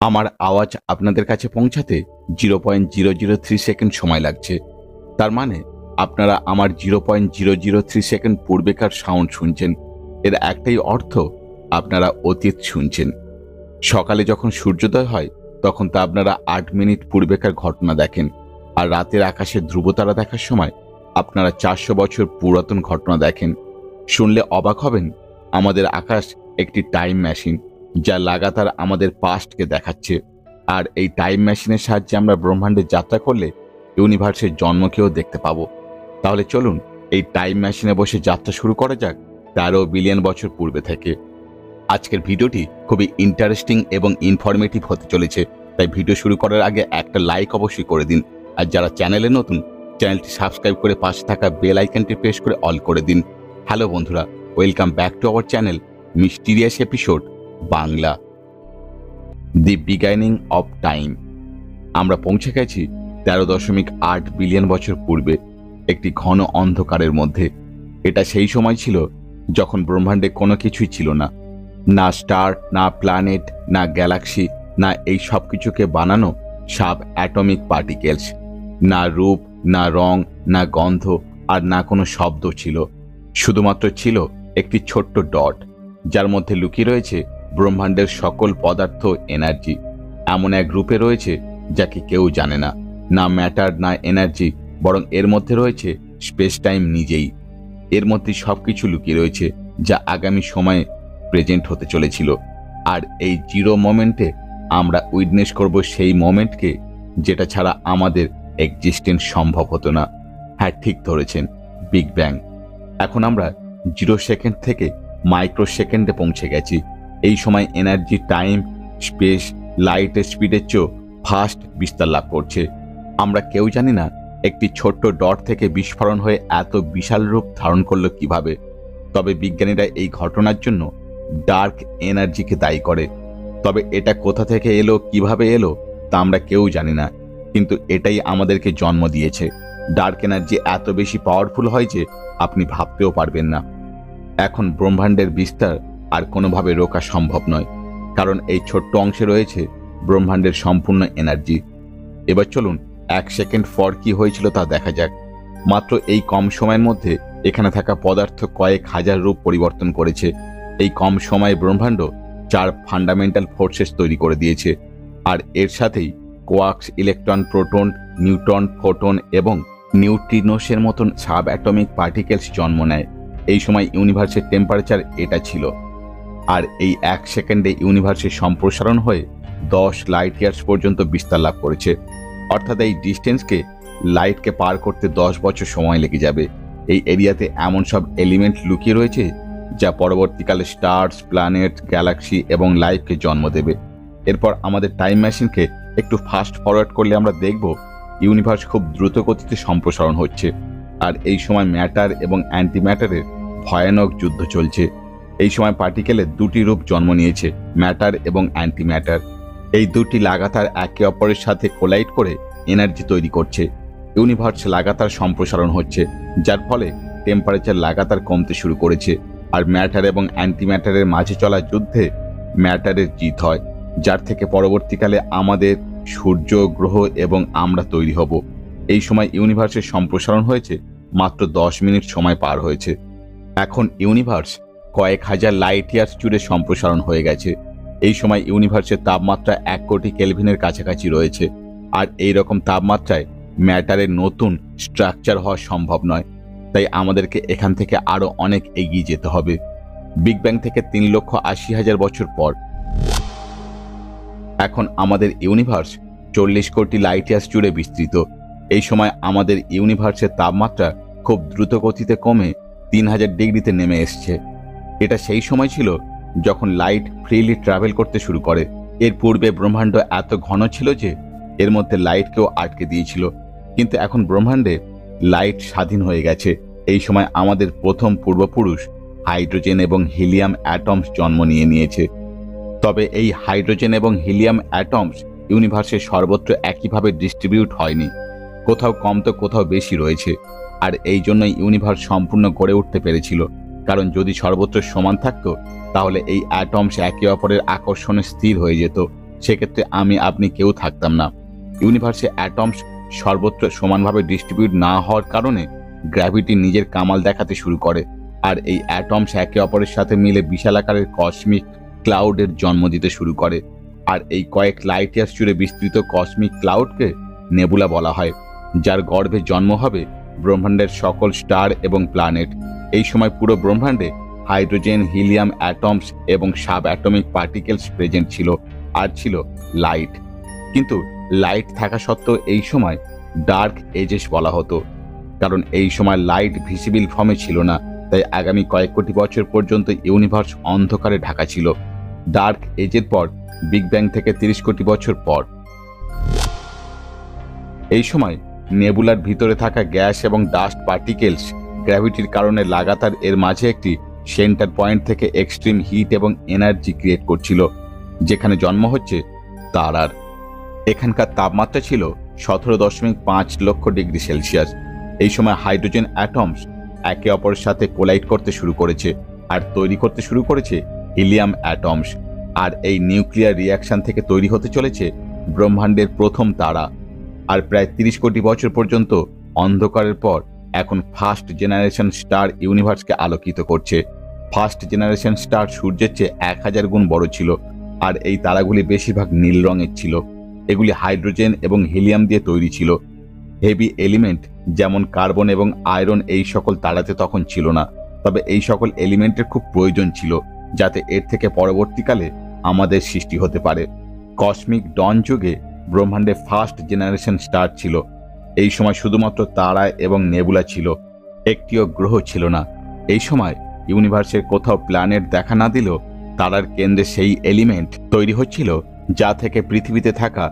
আমার আওয়াজ আপনাদের কাছে পৌঁছাতে 0.003 সেকেন্ড সময় লাগছে। তার মানে আপনারা আমার 0.003 সেকেন্ড পূর্বেকার সাউন্ড শুনছেন। এর একটাই অর্থ, আপনারা অতীত শুনছেন। সকালে যখন সূর্যোদয় হয় তখন তা আপনারা 8 মিনিট পূর্বেকার ঘটনা দেখেন, আর রাতের আকাশে ধ্রুবতারা দেখার সময় আপনারা 400 বছর পুরাতন ঘটনা দেখেন। শুনলে অবাক হবেন, আমাদের আকাশ একটি টাইম মেশিন, যা লাগাতার আমাদের পাস্টকে দেখাচ্ছে। আর এই টাইম মেশিনের সাহায্যে আমরা ব্রহ্মাণ্ডে যাত্রা করলে ইউনিভার্সের জন্মকেও দেখতে পাবো। তাহলে চলুন এই টাইম মেশিনে বসে যাত্রা শুরু করা যাক 13 বিলিয়ন বছর পূর্বে থেকে। আজকের ভিডিওটি খুবই ইন্টারেস্টিং এবং ইনফরমেটিভ হতে চলেছে, তাই ভিডিও শুরু করার আগে একটা লাইক অবশ্যই করে দিন। আর যারা চ্যানেলে নতুন, চ্যানেলটি সাবস্ক্রাইব করে পাশে থাকা বেল আইকনটি প্রেস করে অল করে দিন। হ্যালো বন্ধুরা, welcome back to our channel mysterious episode Bangla, the beginning of time. আমরা পৌঁছে গেছি 13.8 বিলিয়ন বছর পূর্বে একটি ঘন অন্ধকারের মধ্যে। এটা সেই সময় ছিল যখন ব্রহ্মাণ্ডে কোনো কিছুই ছিল না, না স্টার, না প্ল্যানেট, না গ্যালাক্সি, না এই সব কিছুকে বানানো সাব অ্যাটমিক পার্টিকেলস, না রূপ, না রং, না গন্ধ, আর না কোনো শব্দ ছিল। শুধুমাত্র ছিল একটি ছোট্ট ডট, যার মধ্যে লুকিয়ে রয়েছে ব্রহ্মাণ্ডের সকল পদার্থ, এনার্জি। এমন এক রূপে রয়েছে যাকে কেউ জানে না, না ম্যাটার, না এনার্জি, বরং এর মধ্যে রয়েছে স্পেস টাইম নিজেই। এর মধ্যে সবকিছু লুকিয়ে রয়েছে যা আগামী সময়ে প্রেজেন্ট হতে চলেছিল। আর এই জিরো মোমেন্টে আমরা উইটনেস করব সেই মোমেন্টকে যেটা ছাড়া আমাদের এক্সিস্টেন্স সম্ভব হতো না। হ্যাঁ, ঠিক ধরেছেন, বিগ ব্যাং। এখন আমরা 0 সেকেন্ড থেকে মাইক্রো সেকেন্ডে পৌঁছে গেছি। এই সময় এনার্জি, টাইম, স্পেস লাইটের স্পিডের চেয়েও ফাস্ট বিস্তার লাভ করছে। আমরা কেউ জানি না একটি ছোট্ট ডট থেকে বিস্ফোরণ হয়ে এত বিশাল রূপ ধারণ করলো কিভাবে। তবে বিজ্ঞানীরা এই ঘটনার জন্য ডার্ক এনার্জিকে দায়ী করে। তবে এটা কোথা থেকে এলো, কিভাবে এলো, তা আমরা কেউ জানি না, কিন্তু এটাই আমাদেরকে জন্ম দিয়েছে। ডার্ক এনার্জি এত বেশি পাওয়ারফুল হয় যে আপনি ভাবতেও পারবেন না। এখন ব্রহ্মাণ্ডের বিস্তার আর কোনোভাবে রোকা সম্ভব নয়, কারণ এই ছোট্ট অংশে রয়েছে ব্রহ্মাণ্ডের সম্পূর্ণ এনার্জি। এবার চলুন 1 সেকেন্ড পর কি হয়েছিল তা দেখা যাক। মাত্র এই কম সময়ের মধ্যে এখানে থাকা পদার্থ কয়েক হাজার রূপ পরিবর্তন করেছে। এই কম সময়ে ব্রহ্মাণ্ড 4 ফান্ডামেন্টাল ফোর্সেস তৈরি করে দিয়েছে, আর এর সাথেই quarks, electron, proton, neutron, photon এবং নিউট্রিনোসের মতন সাব অ্যাটমিক পার্টিকেলস জন্ম নেয়। এই সময় ইউনিভার্সের টেম্পারেচার এটা ছিল। আর এই 1 সেকেন্ডে ইউনিভার্সের সম্প্রসারণ হয়ে 10 লাইট ইয়ার্স পর্যন্ত বিস্তার লাভ করেছে। অর্থাৎ এই ডিস্টেন্সকে, লাইটকে পার করতে 10 বছর সময় লেগে যাবে। এই এরিয়াতে এমন সব এলিমেন্ট লুকিয়ে রয়েছে যা পরবর্তীকালে স্টার্স, প্ল্যানেট, গ্যালাক্সি এবং লাইফকে জন্ম দেবে। এরপর আমাদের টাইম মেশিনকে একটু ফাস্ট ফরওয়ার্ড করলে আমরা দেখব ইউনিভার্স খুব দ্রুত গতিতে সম্প্রসারণ হচ্ছে। আর এই সময় ম্যাটার এবং অ্যান্টি ম্যাটারের ভয়ানক যুদ্ধ চলছে। এই সময় পার্টিকেলের 2টি রূপ জন্ম নিয়েছে, ম্যাটার এবং অ্যান্টি ম্যাটার। এই দুটি লাগাতার একে অপরের সাথে কোলাইড করে এনার্জি তৈরি করছে। ইউনিভার্স লাগাতার সম্প্রসারণ হচ্ছে, যার ফলে টেম্পারেচার লাগাতার কমতে শুরু করেছে। আর ম্যাটার এবং অ্যান্টি ম্যাটারের মাঝে চলা যুদ্ধে ম্যাটারের জিত হয়, যার থেকে পরবর্তীকালে আমাদের সূর্য, গ্রহ এবং আমরা তৈরি হব। এই সময় ইউনিভার্সের সম্প্রসারণ হয়েছে মাত্র 10 মিনিট সময় পার হয়েছে। এখন ইউনিভার্স কয়েক হাজার লাইট ইয়ার্স জুড়ে সম্প্রসারণ হয়ে গেছে। এই সময় ইউনিভার্সের তাপমাত্রা 1 কোটি কেলভিনের কাছাকাছি রয়েছে। আর এই রকম তাপমাত্রায় ম্যাটারের নতুন স্ট্রাকচার হওয়া সম্ভব নয়। তাই আমাদেরকে এখান থেকে আরো অনেক এগিয়ে যেতে হবে। বিগ ব্যাং থেকে 3,80,000 বছর পর এখন আমাদের ইউনিভার্স 40 কোটি লাইট ইয়ার্স জুড়ে বিস্তৃত। এই সময় আমাদের ইউনিভার্সের তাপমাত্রা খুব দ্রুত গতিতে কমে 3000 ডিগ্রিতে নেমে এসছে। এটা সেই সময় ছিল যখন লাইট ফ্রিলি ট্রাভেল করতে শুরু করে। এর পূর্বে ব্রহ্মাণ্ড এত ঘন ছিল যে এর মধ্যে লাইটকেও আটকে দিয়েছিল, কিন্তু এখন ব্রহ্মাণ্ডে লাইট স্বাধীন হয়ে গেছে। এই সময় আমাদের প্রথম পূর্বপুরুষ হাইড্রোজেন এবং হিলিয়াম অ্যাটমস জন্ম নিয়েছে। তবে এই হাইড্রোজেন এবং হিলিয়াম অ্যাটমস ইউনিভার্সের সর্বত্র একইভাবে ডিস্ট্রিবিউট হয়নি, কোথাও কম তো কোথাও বেশি রয়েছে। আর এই জন্যই ইউনিভার্স সম্পূর্ণ গড়ে উঠতে পেরেছিল, কারণ যদি সর্বত্র সমান থাকতো তাহলে এই অ্যাটমস একে অপরের আকর্ষণে স্থির হয়ে যেত সেক্ষেত্রে আপনি কেউ থাকতাম না। ইউনিভার্সে অ্যাটমস সর্বত্র সমানভাবে ডিস্ট্রিবিউট না হওয়ার কারণে গ্র্যাভিটি নিজের কামাল দেখাতে শুরু করে, আর এই অ্যাটমস একে অপরের সাথে মিলে বিশাল আকারের কসমিক ক্লাউডের জন্ম দিতে শুরু করে। আর এই কয়েক লাইট ইয়ার্স জুড়ে বিস্তৃত কসমিক ক্লাউডকে নেবুলা বলা হয়, যার গর্ভে জন্ম হবে ব্রহ্মাণ্ডের সকল স্টার এবং প্ল্যানেট। এই সময় পুরো ব্রহ্মাণ্ডে হাইড্রোজেন, হিলিয়াম অ্যাটমস এবং সাব অ্যাটমিক পার্টিকেলস প্রেজেন্ট ছিল, আর ছিল লাইট। কিন্তু লাইট থাকা সত্ত্বেও এই সময় ডার্ক এজেস বলা হতো, কারণ এই সময় লাইট ভিজিবল ফর্মে ছিল না। তাই আগামী কয়েক কোটি বছর পর্যন্ত ইউনিভার্স অন্ধকারে ঢাকা ছিল। ডার্ক এজের পর বিগ ব্যাং থেকে 30 কোটি বছর পর এই সময় নেবুলার ভিতরে থাকা গ্যাস এবং ডাস্ট পার্টিকেলস গ্র্যাভিটির কারণে লাগাতার এর মাঝে একটি সেন্টার পয়েন্ট থেকে এক্সট্রিম হিট এবং এনার্জি ক্রিয়েট করছিল, যেখানে জন্ম হচ্ছে তারার। এখানকার তাপমাত্রা ছিল 17.5 লক্ষ ডিগ্রি সেলসিয়াস। এই সময় হাইড্রোজেন অ্যাটমস একে অপরের সাথে কোলাইড করতে শুরু করেছে আর তৈরি করতে শুরু করেছে হিলিয়াম অ্যাটমস। আর এই নিউক্লিয়ার রিয়াকশন থেকে তৈরি হতে চলেছে ব্রহ্মাণ্ডের প্রথম তারা। আর প্রায় 30 কোটি বছর পর্যন্ত অন্ধকারের পর এখন ফার্স্ট জেনারেশন স্টার ইউনিভার্সকে আলোকিত করছে। ফার্স্ট জেনারেশন স্টার সূর্যের চেয়ে 1000 গুণ বড় ছিল, আর এই তারাগুলি বেশিরভাগ নীল রঙের ছিল। এগুলি হাইড্রোজেন এবং হিলিয়াম দিয়ে তৈরি ছিল। হেভি এলিমেন্ট যেমন কার্বন এবং আয়রন এই সকল তারাতে তখন ছিল না, তবে এই সকল এলিমেন্টের খুব প্রয়োজন ছিল যাতে এর থেকে পরবর্তীকালে আমাদের সৃষ্টি হতে পারে। কসমিক ডন যুগে ব্রহ্মাণ্ডে ফার্স্ট জেনারেশন স্টার ছিল। এই সময় শুধুমাত্র তারা এবং নেবুলা ছিল, একটিও গ্রহ ছিল না। এই সময় ইউনিভার্সের কোথাও প্ল্যানেট দেখা না দিলেও তারার কেন্দ্রে সেই এলিমেন্ট তৈরি হচ্ছিল যা থেকে পৃথিবীতে থাকা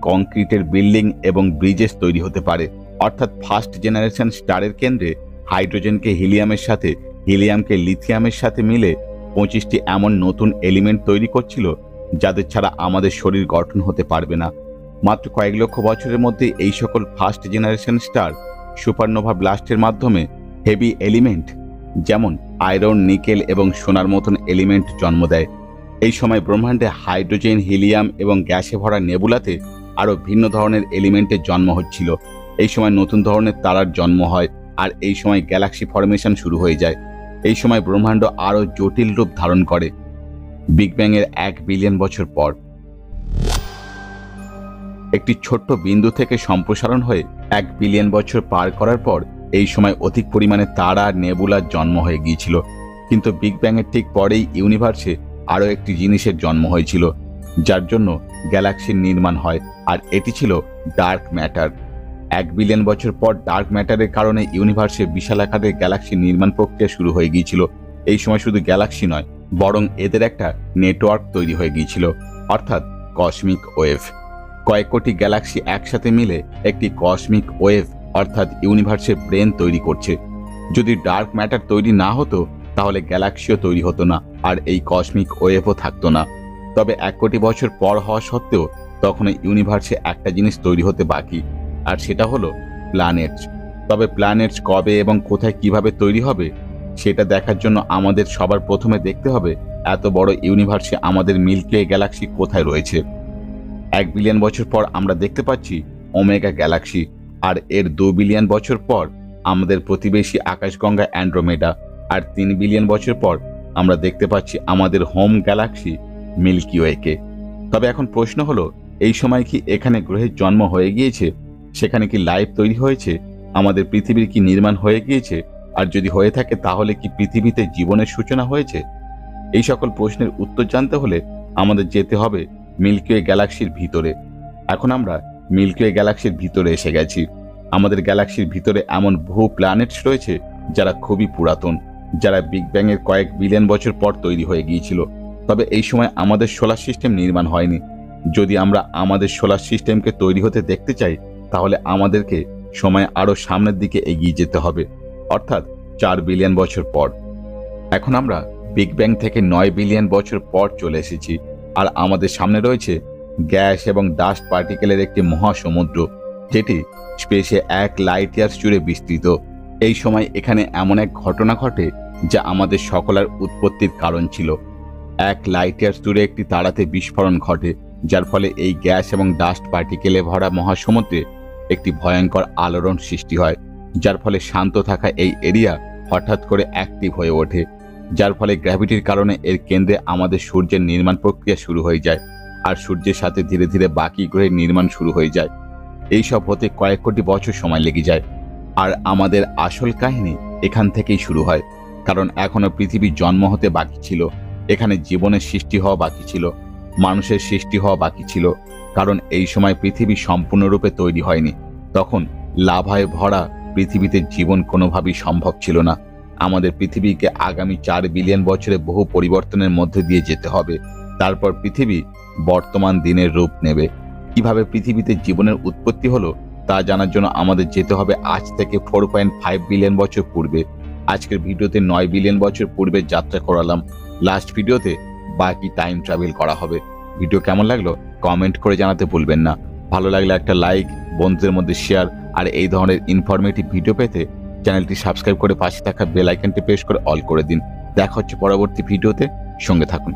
কংক্রিটের বিল্ডিং এবং ব্রিজেস তৈরি হতে পারে। অর্থাৎ ফার্স্ট জেনারেশন স্টারের কেন্দ্রে হাইড্রোজেনকে হিলিয়ামের সাথে, হিলিয়ামকে লিথিয়ামের সাথে মিলে 25টি এমন নতুন এলিমেন্ট তৈরি করছিল যাদের ছাড়া আমাদের শরীর গঠন হতে পারবে না। মাত্র কয়েক লক্ষ বছরের মধ্যে এই সকল ফার্স্ট জেনারেশন স্টার সুপারনোভা ব্লাস্টের মাধ্যমে হেভি এলিমেন্ট যেমন আয়রন, নিকেল এবং সোনার মতন এলিমেন্ট জন্ম দেয়। এই সময় ব্রহ্মাণ্ডে হাইড্রোজেন, হিলিয়াম এবং গ্যাসে ভরা নেবুলাতে আরও ভিন্ন ধরনের এলিমেন্টের জন্ম হচ্ছিল। এই সময় নতুন ধরনের তারার জন্ম হয়, আর এই সময় গ্যালাক্সি ফরমেশন শুরু হয়ে যায়। এই সময় ব্রহ্মাণ্ড আরও জটিল রূপ ধারণ করে। বিগ ব্যাং এর 1 বিলিয়ন বছর পর একটি ছোট্ট বিন্দু থেকে সম্প্রসারণ হয়ে 1 বিলিয়ন বছর পার করার পর এই সময় অধিক পরিমাণে তারা আর নেবুলার জন্ম হয়ে গিয়েছিল। কিন্তু বিগ ব্যাং এর ঠিক পরেই ইউনিভার্সে আরও একটি জিনিসের জন্ম হয়েছিল, যার জন্য গ্যালাক্সির নির্মাণ হয়, আর এটি ছিল ডার্ক ম্যাটার। 1 বিলিয়ন বছর পর ডার্ক ম্যাটারের কারণে ইউনিভার্সে বিশাল আকারের গ্যালাক্সির নির্মাণ প্রক্রিয়া শুরু হয়ে গিয়েছিল। এই সময় শুধু গ্যালাক্সি নয়, বরং এদের একটা নেটওয়ার্ক তৈরি হয়ে গিয়েছিল, অর্থাৎ কসমিক ওয়েভ। কয়েক কোটি গ্যালাক্সি একসাথে মিলে একটি কসমিক ওয়েভ অর্থাৎ ইউনিভার্সের ব্রেন তৈরি করছে। যদি ডার্ক ম্যাটার তৈরি না হতো তাহলে গ্যালাক্সিও তৈরি হতো না, আর এই কসমিক ওয়েভও থাকতো না। তবে 1 কোটি বছর পর হওয়া সত্ত্বেও তখনও ইউনিভার্সে একটা জিনিস তৈরি হতে বাকি, আর সেটা হলো প্ল্যানেটস। তবে প্ল্যানেটস কবে এবং কোথায় কিভাবে তৈরি হবে সেটা দেখার জন্য আমাদের সবার প্রথমে দেখতে হবে এত বড় ইউনিভার্সে আমাদের মিল্কি ওয়ে গ্যালাক্সি কোথায় রয়েছে। 1 বিলিয়ন বছর পর আমরা দেখতে পাচ্ছি ওমেগা গ্যালাক্সি, আর এর 2 বিলিয়ন বছর পর আমাদের প্রতিবেশী আকাশগঙ্গা অ্যান্ড্রোমেডা, আর 3 বিলিয়ন বছর পর আমরা দেখতে পাচ্ছি আমাদের হোম গ্যালাক্সি মিল্কি ওয়েকে। তবে এখন প্রশ্ন হলো, এই সময় কি এখানে গ্রহের জন্ম হয়ে গিয়েছে? সেখানে কি লাইফ তৈরি হয়েছে? আমাদের পৃথিবীর কি নির্মাণ হয়ে গিয়েছে? আর যদি হয়ে থাকে তাহলে কি পৃথিবীতে জীবনের সূচনা হয়েছে? এই সকল প্রশ্নের উত্তর জানতে হলে আমাদের যেতে হবে মিল্কি ওয়ে গ্যালাক্সির ভিতরে। এখন আমরা মিল্কি ওয়ে গ্যালাক্সির ভিতরে এসে গেছি। আমাদের গ্যালাক্সির ভিতরে এমন বহু প্ল্যানেটস রয়েছে যারা খুবই পুরাতন, যারা বিগ ব্যাং এর কয়েক বিলিয়ন বছর পর তৈরি হয়ে গিয়েছিল। তবে এই সময় আমাদের সোলার সিস্টেম নির্মাণ হয়নি। যদি আমরা আমাদের সোলার সিস্টেমকে তৈরি হতে দেখতে চাই তাহলে আমাদেরকে সময় আরও সামনের দিকে এগিয়ে যেতে হবে, অর্থাৎ 4 বিলিয়ন বছর পর। এখন আমরা বিগ ব্যাং থেকে 9 বিলিয়ন বছর পর চলে এসেছি, আর আমাদের সামনে রয়েছে গ্যাস এবং ডাস্ট পার্টিকেলের একটি মহাসমুদ্র, যেটি স্পেসে 1 লাইট ইয়ার্স জুড়ে বিস্তৃত। এই সময় এখানে এমন এক ঘটনা ঘটে যা আমাদের সকলের উৎপত্তির কারণ ছিল। 1 লাইট ইয়ার্স জুড়ে একটি তারাতে বিস্ফোরণ ঘটে, যার ফলে এই গ্যাস এবং ডাস্ট পার্টিকেলে ভরা মহাসমুদ্রে একটি ভয়ঙ্কর আলোড়ন সৃষ্টি হয়, যার ফলে শান্ত থাকা এই এরিয়া হঠাৎ করে অ্যাক্টিভ হয়ে ওঠে, যার ফলে গ্র্যাভিটির কারণে এর কেন্দ্রে আমাদের সূর্যের নির্মাণ প্রক্রিয়া শুরু হয়ে যায়, আর সূর্যের সাথে ধীরে ধীরে বাকি গ্রহের নির্মাণ শুরু হয়ে যায়। এইসব হতে কয়েক কোটি বছর সময় লেগে যায়। আর আমাদের আসল কাহিনী এখান থেকেই শুরু হয়, কারণ এখনো পৃথিবীর জন্ম হতে বাকি ছিল, এখানে জীবনের সৃষ্টি হওয়া বাকি ছিল, মানুষের সৃষ্টি হওয়া বাকি ছিল, কারণ এই সময় পৃথিবী সম্পূর্ণরূপে তৈরি হয়নি। তখন লাভায় ভরা পৃথিবীতে জীবন কোনোভাবেই সম্ভব ছিল না। আমাদের পৃথিবীকে আগামী 4 বিলিয়ন বছরে বহু পরিবর্তনের মধ্যে দিয়ে যেতে হবে, তারপর পৃথিবী বর্তমান দিনের রূপ নেবে। কিভাবে পৃথিবীতে জীবনের উৎপত্তি হলো তা জানার জন্য আমাদের যেতে হবে আজ থেকে 4.5 বিলিয়ন বছর পূর্বে। আজকের ভিডিওতে 9 বিলিয়ন বছর পূর্বে যাত্রা করালাম, লাস্ট ভিডিওতে বাকি টাইম ট্রাভেল করা হবে। ভিডিও কেমন লাগলো কমেন্ট করে জানাতে ভুলবেন না। ভালো লাগলে একটা লাইক, বন্ধুদের মধ্যে শেয়ার, আর এই ধরনের ইনফরমেটিভ ভিডিও পেতে চ্যানেলটি সাবস্ক্রাইব করে পাশে থাকা বেল আইকনটি প্রেস করে অল করে দিন। দেখা হচ্ছে পরবর্তী ভিডিওতে, সঙ্গে থাকুন।